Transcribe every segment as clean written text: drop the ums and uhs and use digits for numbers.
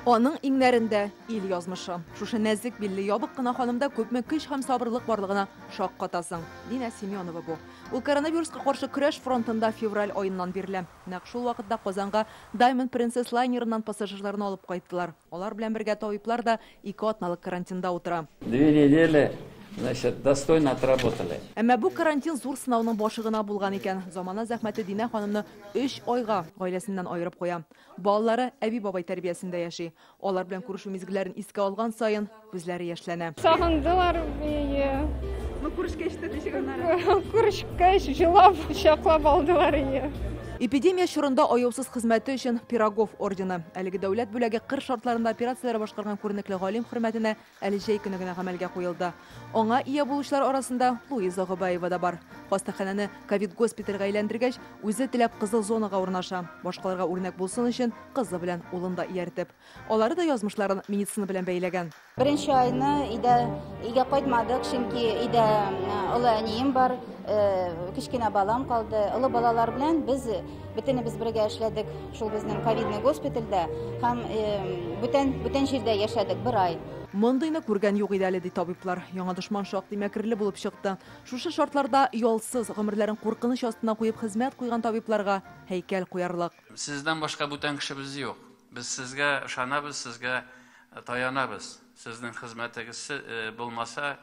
Аның иңнәрендә ил язмышы. Шушы нәзик билле ябык кына ханымда күпме көч һәм сабырлык барлыгына шаккатасың. Динә Семенова бу. Ул коронавируска каршы көрәш фронтында февраль аеннан бирелә. Нәкъ шул вакытта Казанга Diamond Princess лайнерынан пассажирларны алып кайттылар. Алар белән бергә табиблар да 2 атналык карантинда утыра. 2 недели, значит, достойно отработали. Әмма бу карантин зур сынауның башы гына булган икән. Замана зәхмәте Динә ханымны 3 айга гаиләсеннән айырып куя. Балалары әби бабай тәрбиясендә яши. Алар белән күрешү мизгелләрен искә алган саен күзләре яшьләнә. Сагындылар бия. Ну күрешкәч тә ничек аннары? Күрешкәч җылап, шаклап алдылар ия. Эпидемия чорында аяусыз хезмәте өчен Пирогов ордены. Әлеге дәүләт бүләге кыр шартларында операцияләр башкарган күренекле галим хөрмәтенә әле җәй көне генә гамәлгә куелды. Аңа ия булучылар арасында Луиза Гобаева да бар. Хастаханәне ковид госпитальгә әйләндергәч, үзе теләп кызыл зонага урнаша. Башкаларга үрнәк булсын өчен кызы белән улын да ияртеп. Алары да язмышларын медицина белән бәйләгән. Беренче айны өйгә кайтмадык, чөнки өйдә олы әнием бар, кичкенә балам калды. Олы балалар белән без бөтенебез бергә эшләдек шул безнең ковидный госпитальдә һәм бүтән җирдә яшәдек 1 ай. Мондыйны күргән юк иде әле ди табиблар. Яңа дошман шактый мәкерле булып чыкты. Шушы шартларда ялсыз гомерләрен куркыныч астына куеп хезмәт куйган табибларга һәйкәл куярлык. Сездән башка бүтән кешебез юк. Без сезгә ышанабыз, сезгә таянабыз. Сезнең хезмәтегез булмаса,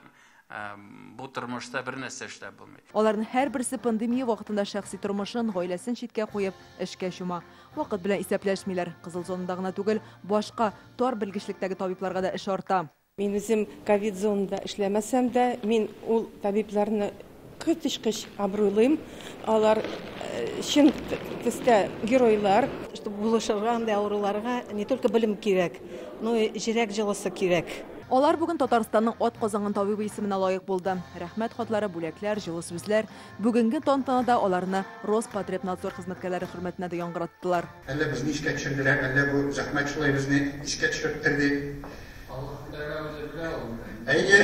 бу тормышта бер нәрсә эшләп булмый. Аларның һәрберсе пандемия вакытында шәхси тормышын, гаиләсен читкә куеп эшкә чума. Вакыт белән исәпләшмиләр. Кызыл зонада гына түгел, башка тар белгечлектәге табибларга да эш арта. Мин үзем ковид зонада эшләмәсәм дә, мин ул табибларны көтешкеч абруйлыйм. Алар чын төстә геройлар. Чтобы булышырган авыруларга не только белем кирәк, но и җөрәк җылысы кирәк. Алар бүген Татарстанның ат казанган табибы исеменә лаек булды. Рәхмәт хатлары, бүләкләр, җылы сүзләр. Бүгенге тантанада аларны Роспотребнадзор хезмәткәрләре хөрмәтенә дә яңгыраттылар. Әллә безне искә төшерделәр, әллә бу зәхмәт шулай безне искә төшертерде. Әйе.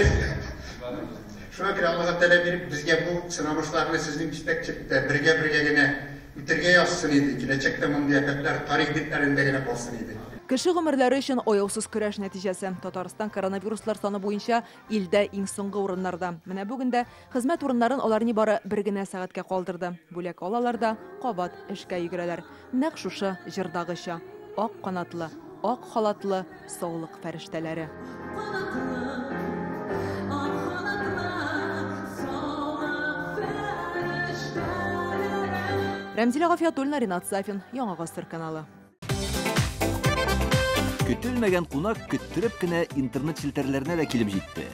Шуңа күрә Аллаһка тәләп биреп, безгә бу сынамышларны сезнең җитәкчелектә бергә генә үтәргә язсын иде. Киләчәктә мондый афәтләр тарих битләрендә генә калсын иде. Кеше гомерләре өчен аяусыз көрәш нәтиҗәсе. Татарстан коронавируслар саны буенча илдә иң соңгы урыннарда. Менә бүген дә хезмәт урыннарын алар ни бары 1 генә сәгатькә калдырды. Бүләк алалар да кабат эшкә йөгерәләр. Нәкъ шушы җырдагыча. Ак канатлы, ак халатлы саулык фәрештәләре. Рәмзилә Гафиятуллина, Ринат Сафин, Яңа Гасыр каналы. Көтелмәгән кунак көттереп кенә интернет челтәрләренә дә килеп җитте.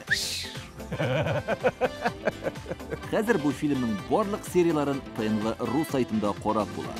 Хәзер бу фильмның барлык серияларын ТНВ.ру сайтында карап була.